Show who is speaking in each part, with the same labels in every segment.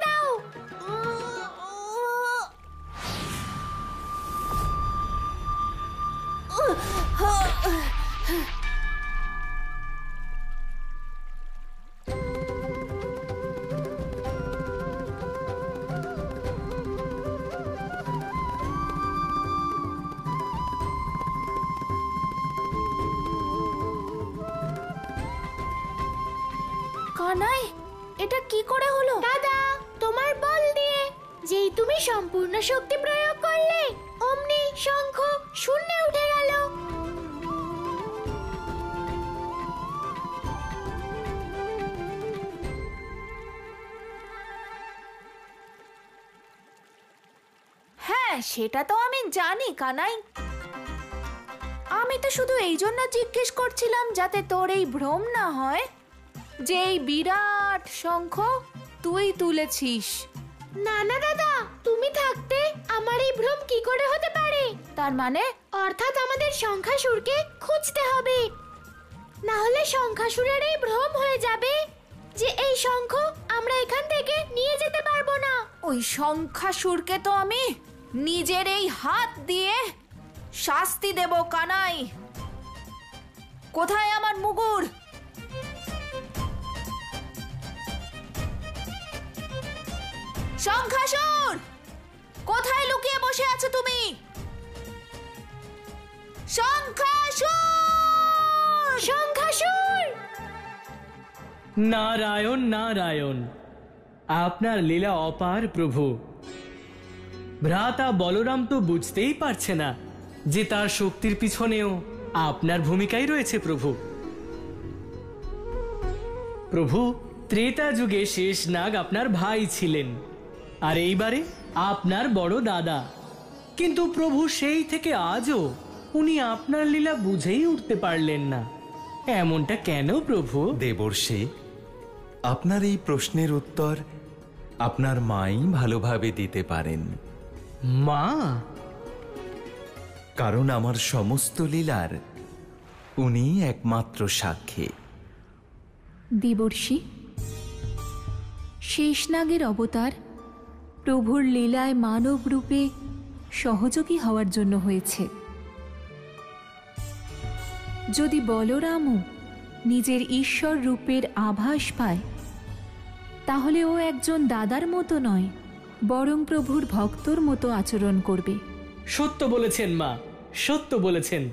Speaker 1: দাও। কানাই, এটা কি করে হলো? দাদা, তোমার বল দিয়ে যেই তুমি সম্পূর্ণ শক্তি প্রয়োগ করলে অমনি শঙ্খ শূন্যে উঠে গেল। হ্যাঁ, সেটা তো আমি জানি কানাই। আমি তো শুধু এই জন্য জিজ্ঞেস করছিলাম যাতে তোর এই ভ্রম না হয় যে এই বিরাট শঙ্খ তুই তুলেছিস। না না দাদা, তুমি থাকতে আমার এই ভ্রম কি করে হতে পারে? তার মানে অর্থাৎ আমাদের শঙ্খাসুরকে খুঁজতে হবে, না হলে শঙ্খাসুরের এই ভ্রম হয়ে যাবে যে এই শঙ্খ আমরা এখান থেকে নিয়ে যেতে পারবো না। ওই শঙ্খাসুরকে তো আমি নিজের এই হাত দিয়ে শাস্তি দেব কানাই। কোথায় আমার মুগুর? শঙ্খাসুর, কোথায় লুকিয়ে বসে আছো তুমি? শঙ্খাসুর! শঙ্খাসুর!
Speaker 2: নারায়ণ নারায়ণ, আপনার লীলা অপার প্রভু। ভ্রাতা বলরাম তো বুঝতেই পারছে না যে তার শক্তির পিছনেও আপনার ভূমিকাই রয়েছে প্রভু। প্রভু, ত্রেতা যুগে শেষনাগ আপনার ভাই ছিলেন, আর এইবারে আপনার বড় দাদা। কিন্তু প্রভু সেই থেকে আজও উনি আপনার লীলা বুঝেই উঠতে পারলেন না। এমনটা কেন প্রভু?
Speaker 3: দেবর্ষি, আপনার এই প্রশ্নের উত্তর আপনার মাই ভালোভাবে দিতে পারেন।
Speaker 2: মা?
Speaker 3: কারণ আমার সমস্ত লীলার উনি একমাত্র সাক্ষী।
Speaker 1: দেবর্ষি, শেষনাগের অবতার প্রভুর লীলায় মানব রূপে সহযোগী হওয়ার জন্য হয়েছে। যদি বলরামও নিজের ঈশ্বর রূপের আভাস পায়, তাহলে ও একজন দাদার মতো নয়, বরং প্রভুর ভক্তর মতো আচরণ করবে।
Speaker 2: সত্য বলেছেন মা, সত্য বলেছেন।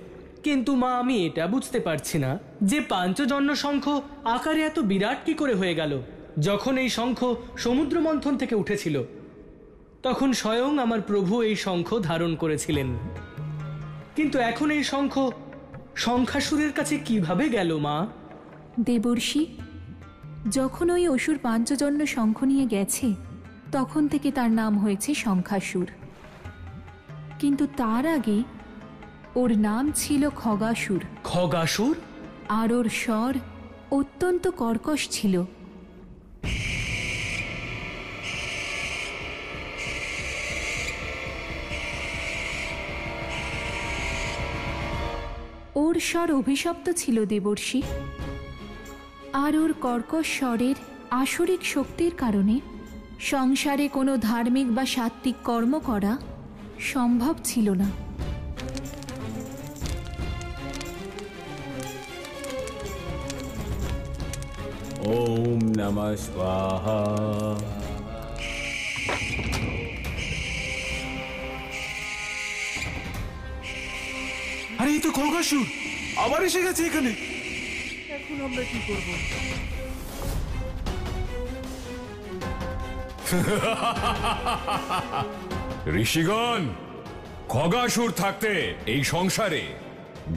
Speaker 2: কিন্তু মা, আমি এটা বুঝতে পারছি না যে পাঞ্চজন্য শঙ্খ আকারে এত বিরাট কি করে হয়ে গেল। যখন এই শঙ্খ সমুদ্র মন্থন থেকে উঠেছিল, তখন স্বয়ং আমার প্রভু এই শঙ্খ ধারণ করেছিলেন। কিন্তু এখন এই শঙ্খ শঙ্খাসুরের কাছে কিভাবে গেল মা?
Speaker 1: দেবর্ষি, যখন ওই অসুর পাঞ্চজন্য শঙ্খ নিয়ে গেছে, তখন থেকে তার নাম হয়েছে শঙ্খাসুর। কিন্তু তার আগে ওর নাম ছিল খগাসুর।
Speaker 2: খগাসুর?
Speaker 1: আর ওর স্বর অত্যন্ত কর্কশ ছিল। ওর স্বর অভিশপ্ত ছিল দেবর্ষি, আর ওর কর্কশ স্বরের আসরিক শক্তির কারণে সংসারে কোনো ধার্মিক বা সাত্ত্বিক কর্ম করা সম্ভব ছিল না।
Speaker 4: ওম নমঃ স্বাহা।
Speaker 5: আরে এই তো খগাসুর আবার এসে গেছে এখানে। এখন আমরা কি করব?
Speaker 4: ঋষিগণ, খগাসুর থাকতে এই সংসারে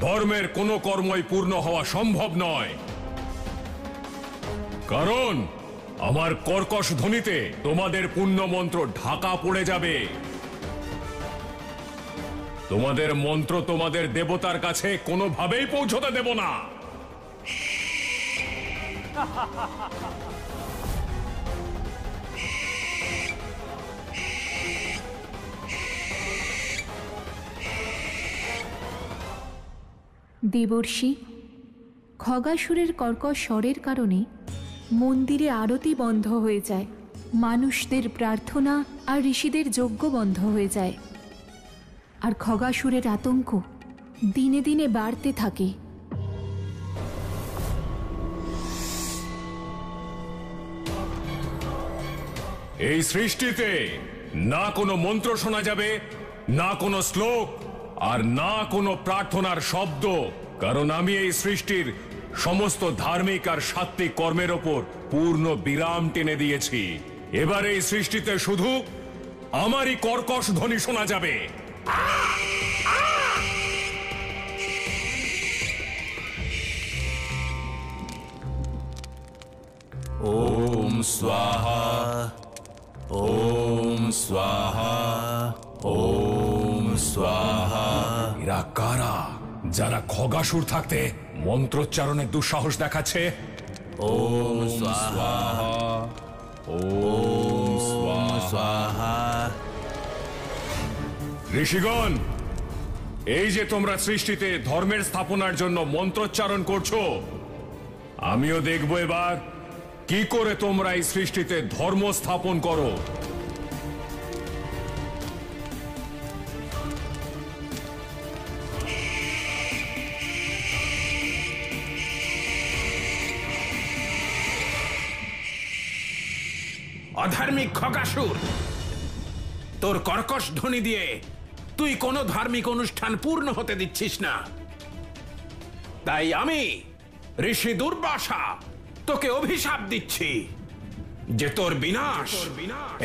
Speaker 4: ধর্মের কোনো কর্মই পূর্ণ হওয়া সম্ভব নয়। কারণ আমার কর্কশ ধ্বনিতে তোমাদের পুণ্য মন্ত্র ঢাকা পড়ে যাবে। তোমাদের মন্ত্র তোমাদের দেবতার কাছে কোনোভাবেই পৌঁছতে দেব না।
Speaker 1: দেবর্ষি, খগাসুরের কর্কশ স্বরের কারণে মন্দিরে আরতি বন্ধ হয়ে যায়, মানুষদের প্রার্থনা আর ঋষিদের যজ্ঞ বন্ধ হয়ে যায়, আর খগাসুরের আতঙ্ক দিনে দিনে বাড়তে থাকে।
Speaker 4: এই সৃষ্টিতে না কোনো মন্ত্র শোনা যাবে, না কোনো শ্লোক, আর না কোনো প্রার্থনার শব্দ, কারণ আমি এই সৃষ্টির সমস্ত ধার্মিক আর সাত্ত্বিক কর্মের ওপর পূর্ণ বিরাম টেনে দিয়েছি। এবার এই সৃষ্টিতে শুধু আমারই কর্কশ ধ্বনি শোনা যাবে।
Speaker 5: ওম স্বাহা, ওম স্বাহা, ওম স্বাহা।
Speaker 4: এরা কারা যারা খগাসুর থাকতে মন্ত্রোচ্চারণের দুঃসাহস দেখাচ্ছে?
Speaker 5: ওম স্বাহা, ওম স্বাহা।
Speaker 4: ঋষিগণ, এই যে তোমরা সৃষ্টিতে ধর্মের স্থাপনার জন্য মন্ত্রোচ্চারণ করছো, আমিও দেখব এবার কি করে তোমরা এই সৃষ্টিতে ধর্ম স্থাপন করো।
Speaker 6: অধার্মিক খগাসুর, তোর কর্কশ ধ্বনি দিয়ে তুই কোনো ধার্মিক অনুষ্ঠান পূর্ণ হতে দিচ্ছিস না। তাই আমি ঋষি দুর্বাসা তোকে অভিশাপ দিচ্ছি যে তোর বিনাশ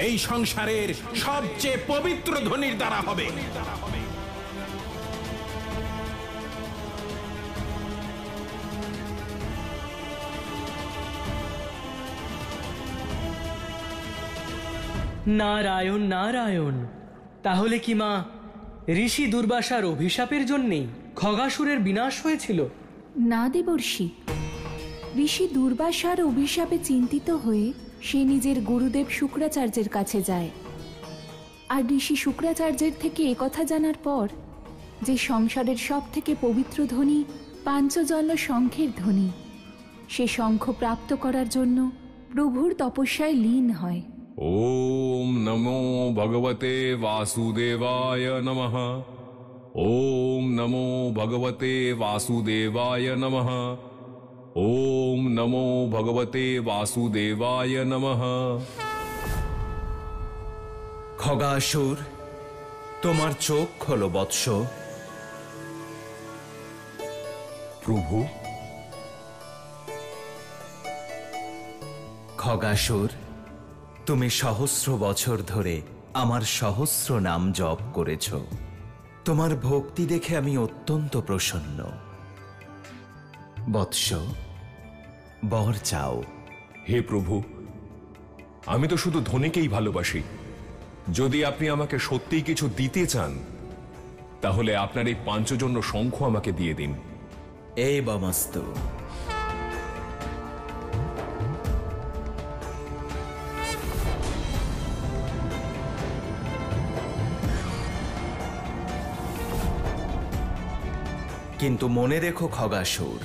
Speaker 6: এই সংসারের সবচেয়ে পবিত্র ধ্বনির দ্বারা হবে।
Speaker 2: নারায়ণ নারায়ণ। তাহলে কি মা ঋষি দুর্বাসার অভিশাপের জন্যেই খগাসুরের বিনাশ হয়েছিল?
Speaker 1: না দেবর্ষি, ঋষি দুর্বাসার অভিশাপে চিন্তিত হয়ে সে নিজের গুরুদেব শুক্রাচার্যের কাছে যায়। আর ঋষি শুক্রাচার্যের থেকে একথা জানার পর যে সংসারের সব থেকে পবিত্র ধ্বনি পাঞ্চজন্য শঙ্খের ধ্বনি, সে শঙ্খ প্রাপ্ত করার জন্য প্রভুর তপস্যায় লীন হয়।
Speaker 4: ওম নমো ভগবতে বাসুদেবায় নমঃ। ওম নমো ভগবতে বাসুদেবায় নমঃ। ওম নমো ভগবতে বাসুদেবায় নমঃ।
Speaker 3: খগাসুর, তোমার চোখ খোলো বৎস।
Speaker 4: প্রভু।
Speaker 3: খগাসুর, তুমি সহস্র বছর ধরে আমার সহস্র নাম জপ করেছ। তোমার ভক্তি দেখে আমি অত্যন্ত প্রসন্ন। বৎস, বর চাও।
Speaker 4: হে প্রভু, আমি তো শুধু ধনীকেই ভালোবাসি। যদি আপনি আমাকে সত্যিই কিছু দিতে চান, তাহলে আপনার এই পাঞ্চজন্য শঙ্খ আমাকে দিয়ে দিন।
Speaker 3: এই বমস্তু। কিন্তু মনে রেখো খগাসুর,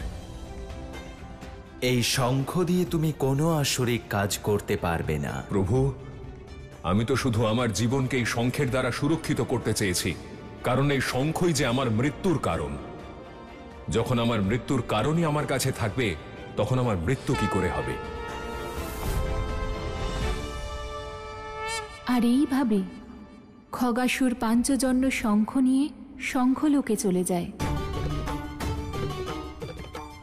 Speaker 3: এই শঙ্খ দিয়ে তুমি কোনো আসরিক কাজ করতে পারবে না।
Speaker 4: প্রভু, আমি তো শুধু আমার জীবনকে এই শঙ্খের দ্বারা সুরক্ষিত করতে চেয়েছি, কারণ এই শঙ্খই যে আমার মৃত্যুর কারণ। যখন আমার মৃত্যুর কারণই আমার কাছে থাকবে, তখন আমার মৃত্যু কি করে হবে?
Speaker 1: আর এইভাবে খগাসুর পাঞ্চজন্য শঙ্খ নিয়ে শঙ্খলোকে চলে যায়।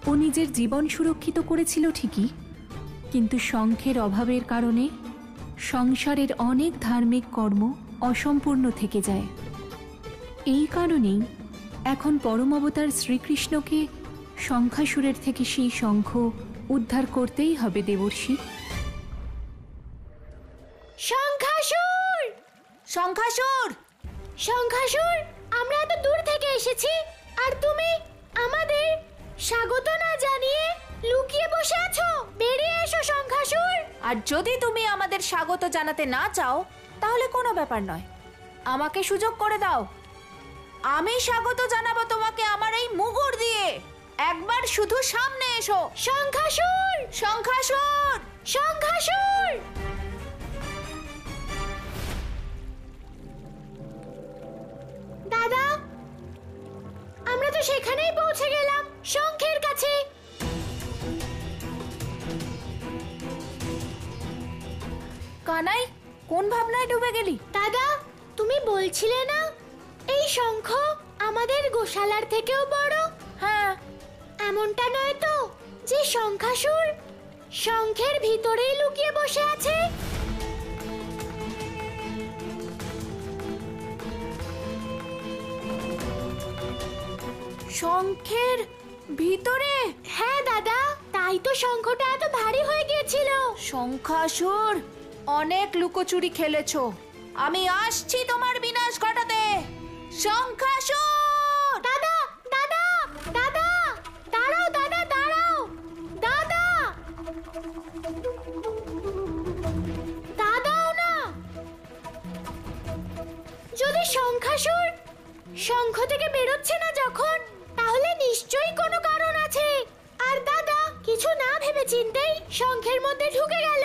Speaker 1: ও নিজের জীবন সুরক্ষিত করেছিল ঠিকই, কিন্তু শঙ্খের অভাবের কারণে সংসারের অনেক ধার্মিক কর্ম অসম্পূর্ণ থেকে যায়। এই কারণেই এখন পরম অবতার শ্রীকৃষ্ণকে শঙ্খাসুরের থেকে সেই শঙ্খ উদ্ধার করতেই হবে দেবর্ষি।
Speaker 7: শঙ্খাসুর! শঙ্খাসুর! শঙ্খাসুর, আমরা এত দূর থেকে এসেছি আর তুমি আমাদের স্বাগত না জানিয়ে লুকিয়ে বসে আছো। বেরিয়ে এসো শঙ্খাসুর।
Speaker 1: আর যদি তুমি আমাদের স্বাগত জানাতে না চাও, তাহলে কোনো ব্যাপার নয়, আমাকে সুযোগ করে দাও। আমি স্বাগত জানাবো তোমাকে আমার এই মুগুর দিয়ে। একবার শুধু সামনে এসো।
Speaker 7: শঙ্খাসুর!
Speaker 1: শঙ্খাসুর!
Speaker 7: শঙ্খাসুর! তো সেখানেই পৌঁছে গেলাম, শঙ্খের কাছে।
Speaker 1: কানাই, কোন ভাবনায় ডুবে গেলি?
Speaker 7: দাদা, তুমি বলছিলে না এই শঙ্খ আমাদের গোশালার থেকেও বড়?
Speaker 1: হ্যাঁ।
Speaker 7: এমনটা নয় তো যে শঙ্খাসুর শঙ্খের ভিতরেই লুকিয়ে বসে আছে?
Speaker 1: শঙ্খের ভিতরে?
Speaker 7: হ্যাঁ দাদা, তাই তো শঙ্খটা এত ভারী হয়ে গিয়েছিল।
Speaker 1: শঙ্খাসুর, অনেক লুকোচুরি খেলেছো। আমি আসছি তোমার বিনাশ ঘটাতে। শঙ্খাসুর!
Speaker 7: দাদা দাদা দাদা, দাঁড়াও দাদা, দাঁড়াও দাদা, দাদাও না। যদি শঙ্খাসুর শঙ্খ থেকে বেরোচ্ছে না যখন, তাহলে নিশ্চয়ই কোনো কারণ আছে। আর দাদা কিছু না ভেবে চিন্তেই শঙ্খের মধ্যে ঢুকে গেল।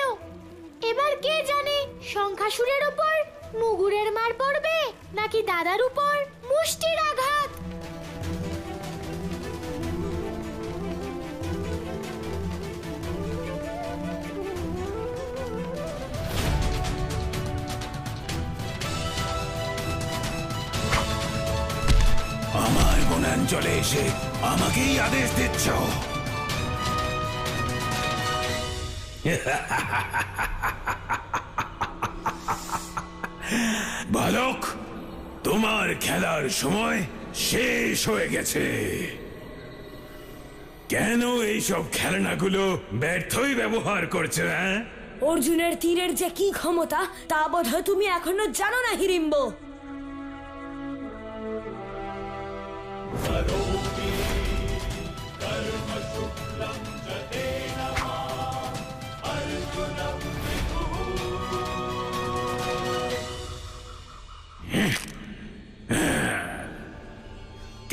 Speaker 7: এবার কে জানে শঙ্খাসুরের উপর মুগুরের মার পড়বে নাকি দাদার উপর মুষ্টির আঘাত।
Speaker 6: আমার বনাঞ্চলে এসে আমাকেই আদেশ দিচ্ছ? বালক, তোমার খেলার সময় শেষ হয়ে গেছে। কেন এইসব খেলনাগুলো ব্যর্থই ব্যবহার করছে? হ্যাঁ,
Speaker 8: অর্জুনের তীরের যে কি ক্ষমতা তা বোধহয় তুমি এখনো জানো না হিড়িম্ব।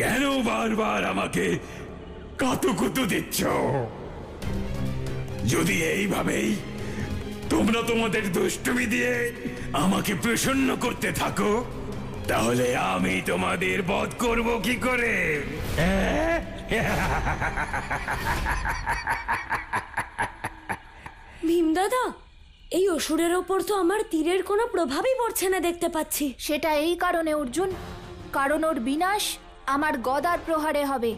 Speaker 6: কেন বারবার আমাকে কাতুকুতু দিচ্ছ? যদি এইভাবেই তোমরা তোমাদের দুষ্টুমি দিয়ে আমাকে প্রসন্ন করতে থাকো, তাহলে আমি তোমাদের বধ করব কি করে?
Speaker 8: ভীম দাদা, এই অসুরের ওপর তো আমার তীরের কোনো প্রভাবই পড়ছে না দেখতে পাচ্ছি।
Speaker 1: সেটা এই কারণে অর্জুন, কারণ ওর বিনাশ আমার গদার প্রহারে হবে।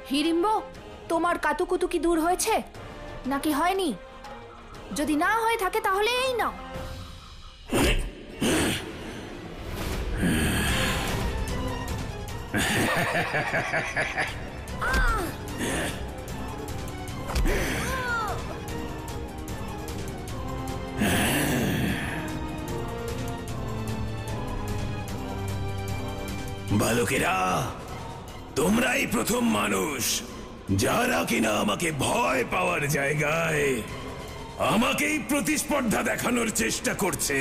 Speaker 1: হিড়িম্ব, তোমার কাতুকুতু কি দূর হয়েছে নাকি হয়নি? যদি না হয়ে থাকে তাহলে এই নাও।
Speaker 6: বালকেরা, তোমরাই প্রথম মানুষ যারা কিনা আমাকে ভয় পাওয়ার জায়গায় আমাকেই প্রতিস্পর্ধা দেখানোর চেষ্টা করছে।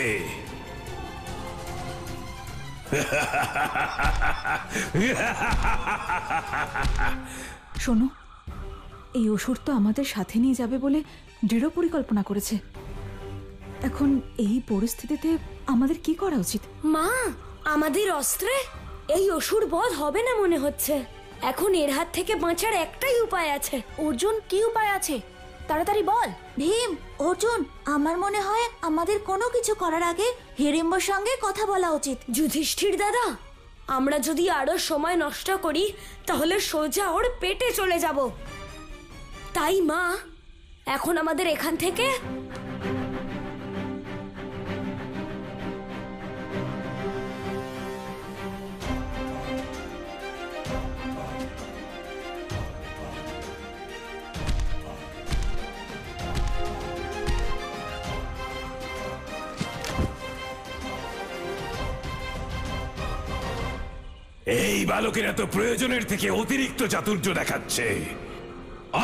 Speaker 9: শোনো, এই অসুর তো আমাদের সাথে নিয়ে যাবে বলে দৃঢ় পরিকল্পনা করেছে। এখন এই পরিস্থিতিতে আমাদের কি করা উচিত?
Speaker 8: মা, আমাদের অস্ত্রে এই অসুর বধ হবে না মনে হচ্ছে। এখন এর হাত থেকে বাঁচার একটাই উপায় আছে।
Speaker 1: অর্জুন, কি উপায় আছে? তাড়াতাড়ি বল।
Speaker 10: ভীম, অর্জুন, আমার মনে হয় আমাদের কোনো কিছু করার আগে হিড়িম্বর সঙ্গে কথা বলা উচিত।
Speaker 8: যুধিষ্ঠির দাদা, আমরা যদি আরো সময় নষ্ট করি তাহলে সোজা ওর পেটে চলে যাব। তাই মা, এখন আমাদের এখান থেকে
Speaker 6: এই বালকেরা তো প্রয়োজনের থেকে অতিরিক্ত চাতুর্য দেখাচ্ছে,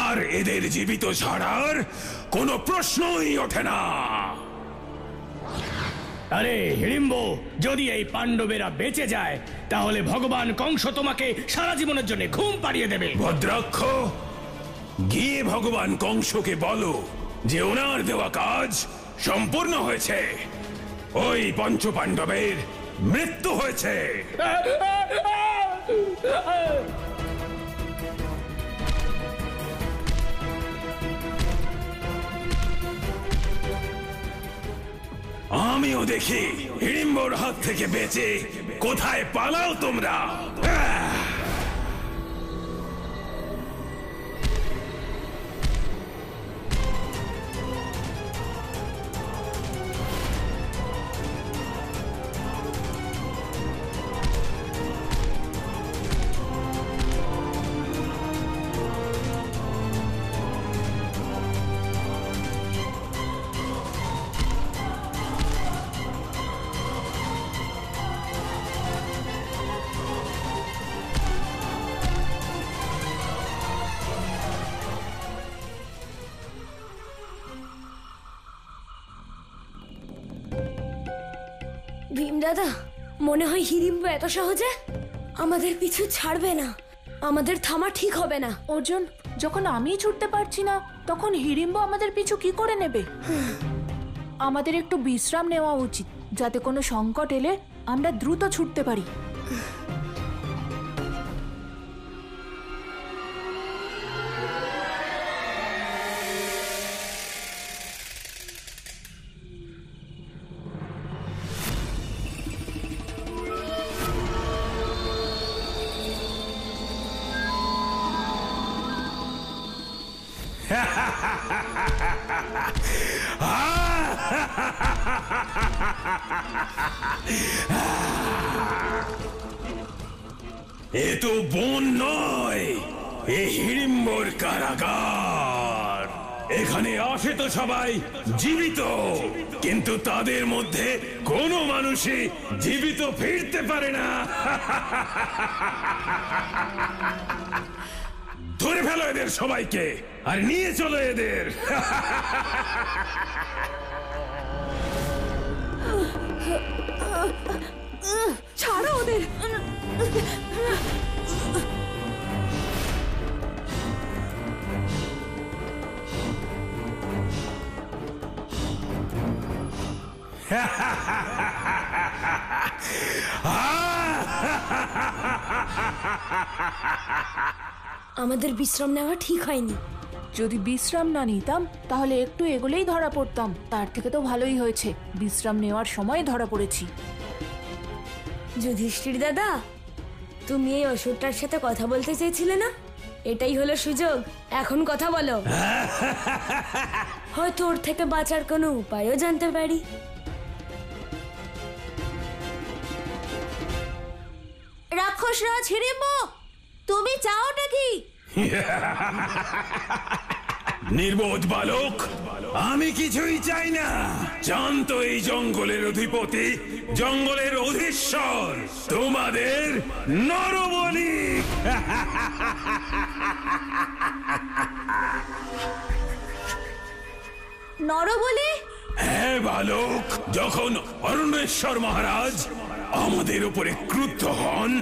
Speaker 6: আর এদের জীবিত ছাড়ার কোনো প্রশ্নই ওঠে না।
Speaker 11: আরে হিড়িম্ব, যদি এই পাণ্ডবেরা বেঁচে যায় তাহলে ভগবান কংস তোমাকে সারা জীবনের জন্য ঘুম পাড়িয়ে দেবে।
Speaker 6: ভদ্রাক্ষ, গিয়ে ভগবান কংসকে বলো যে ওনার দেওয়া কাজ সম্পূর্ণ হয়েছে। ওই পঞ্চপাণ্ডবের মৃত্যু হয়েছে। আমিও দেখি হিড়িম্বর হাত থেকে বেঁচে কোথায় পালাও তোমরা।
Speaker 8: ভীম দাদা, মনে হয় হিড়িম্ব এত সহজে আমাদের পিছু ছাড়বে না। আমাদের থামা ঠিক হবে না।
Speaker 1: অর্জুন, যখন আমি ছুটতে পারছি না তখন হিড়িম্ব আমাদের পিছু কি করে নেবে? আমাদের একটু বিশ্রাম নেওয়া উচিত, যাতে কোনো সংকট এলে আমরা দ্রুত ছুটতে পারি।
Speaker 6: এ তো বন নয়, এ হিড়িম্বর কারাগার। এখানে আসে তো সবাই জীবিত, কিন্তু তাদের মধ্যে কোনো মানুষই জীবিত ফিরতে পারে না। ধরে ফেলো এদের সবাইকে আর নিয়ে চলো এদের।
Speaker 9: ছাড়ো ওদের।
Speaker 8: আমাদের বিশ্রাম নেওয়া ঠিক হয়নি।
Speaker 1: যদি বিশ্রাম না নিতাম তাহলে একটু এগোলেই ধরা পড়তাম। তার থেকে তো ভালোই হয়েছে বিশ্রাম নেওয়ার সময় ধরা পড়েছি।
Speaker 8: যুধিষ্ঠির দাদা, তুমি এই অসুরটার সাথে কথা বলতে চেয়েছিলে না? এটাই হলো সুযোগ, এখন কথা বলো। হয়তো ওর থেকে বাঁচার কোনো উপায়ও জানতে পারি।
Speaker 10: রাক্ষসরাজ হিড়িম্ব, তুমি চাওটা কি?
Speaker 6: নির্বোধ বালক, আমি কিছুই চাই না। জানত এই জঙ্গলের অধিপতি, জঙ্গলের অধীশ্বর তোমাদের নরবলি।
Speaker 10: নরবলি?
Speaker 6: হ্যাঁ বালক, যখন অরণ্যেশ্বর মহারাজ আমাদের উপরে ক্রুদ্ধ হন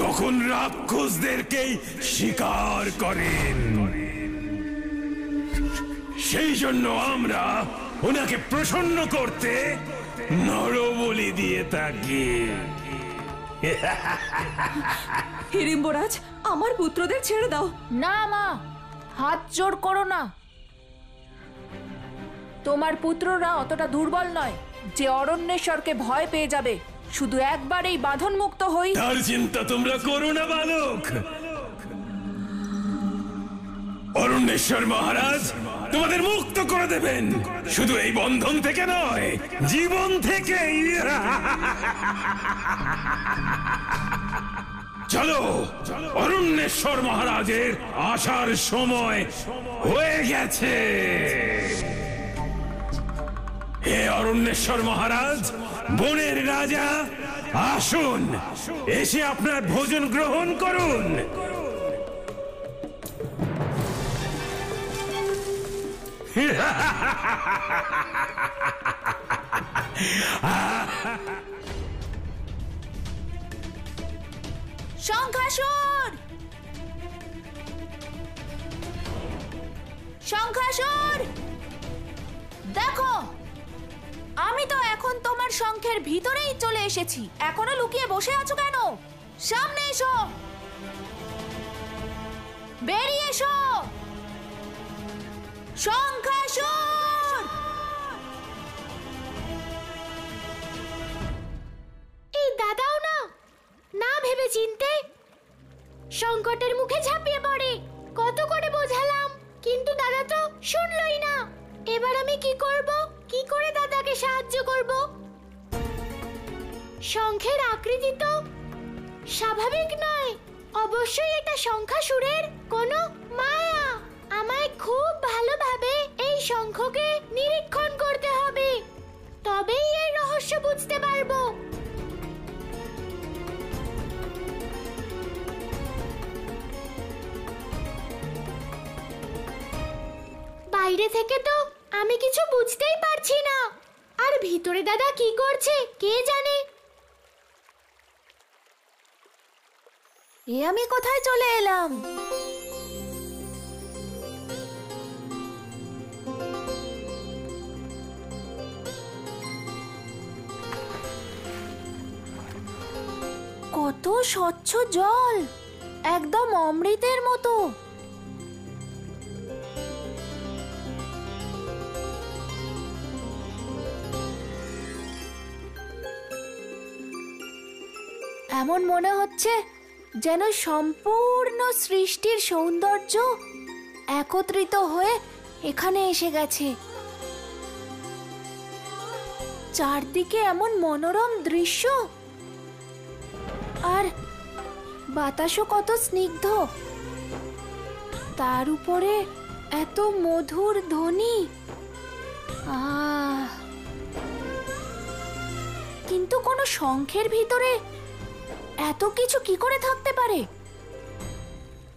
Speaker 6: তখন রাক্ষসদেরকেই শিকার করেন। সেই জন্য আমরা ওনাকে প্রসন্ন করতে নরবলি দিয়ে থাকি।
Speaker 9: হিড়িম্বরাজ, আমার পুত্রদের ছেড়ে দাও।
Speaker 1: না মা, হাত জোর করো না। তোমার পুত্ররা অতটা দুর্বল নয় যে অরণ্যেশ্বরকে ভয় পেয়ে যাবে। শুধু একবার এই বাঁধন মুক্ত হই।
Speaker 6: তার চিন্তা তোমরা করো না বালক। অরণ্যেশ্বর মহারাজ তোমাদের মুক্ত করে দেবেন, শুধু এই বন্ধন থেকে নয়, জীবন থেকে। চলো, অরণ্যেশ্বর মহারাজের আসার সময় হয়ে গেছে। হে অরণ্যেশ্বর মহারাজ, বনের রাজা, আসুন, এসে আপনার ভোজন গ্রহণ করুন।
Speaker 1: শঙ্খাসুর! শঙ্খাসুর! দেখো, আমি তো এখন তোমার শঙ্খের ভিতরেই চলে এসেছি। এখনো লুকিয়ে বসে আছো কেন? সামনে এসো, বেরিয়ে এসো। শঙ্খাসুর!
Speaker 7: এই দাদাও না না ভেবে চিনতে সংকটের মুখে ঝাঁপিয়ে পড়ে। কত করে বোঝালাম, কিন্তু দাদা তো শুনলই না। এবার আমি কি করব? কি করে দাদাকে সাহায্য করব? শঙ্খের আকৃতি তো স্বাভাবিক নয়। অবশ্যই এটা শঙ্খাসুরের কোনো মায়া। আমায় খুব ভালোভাবে এই শঙ্খকে নিরীক্ষণ করতে হবে, তবেই এর রহস্য বুঝতে পারবো। বাইরে থেকে তো আমি কিছু বুঝতেই পারছি না, আর ভিতরে দাদা কি করছে কে জানে।
Speaker 1: এ আমি কোথায় চলে এলাম? কত স্বচ্ছ জল, একদম অমৃতের মতো। এমন মনে হচ্ছে যেন সম্পূর্ণ সৃষ্টির সৌন্দর্য একত্রিত হয়ে এখানে এসে গেছে। চারদিকে এমন মনোরম দৃশ্য, আর বাতাসও কত স্নিগ্ধ, তার উপরে এত মধুর ধ্বনি। কিন্তু কোনো শঙ্খের ভিতরে এত কিছু কি করে থাকতে পারে?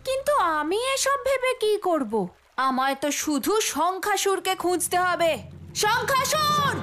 Speaker 1: কিন্তু আমি এসব ভেবে কি করব? আমায় তো শুধু শঙ্খাসুরকে খুঁজতে হবে। শঙ্খাসুর!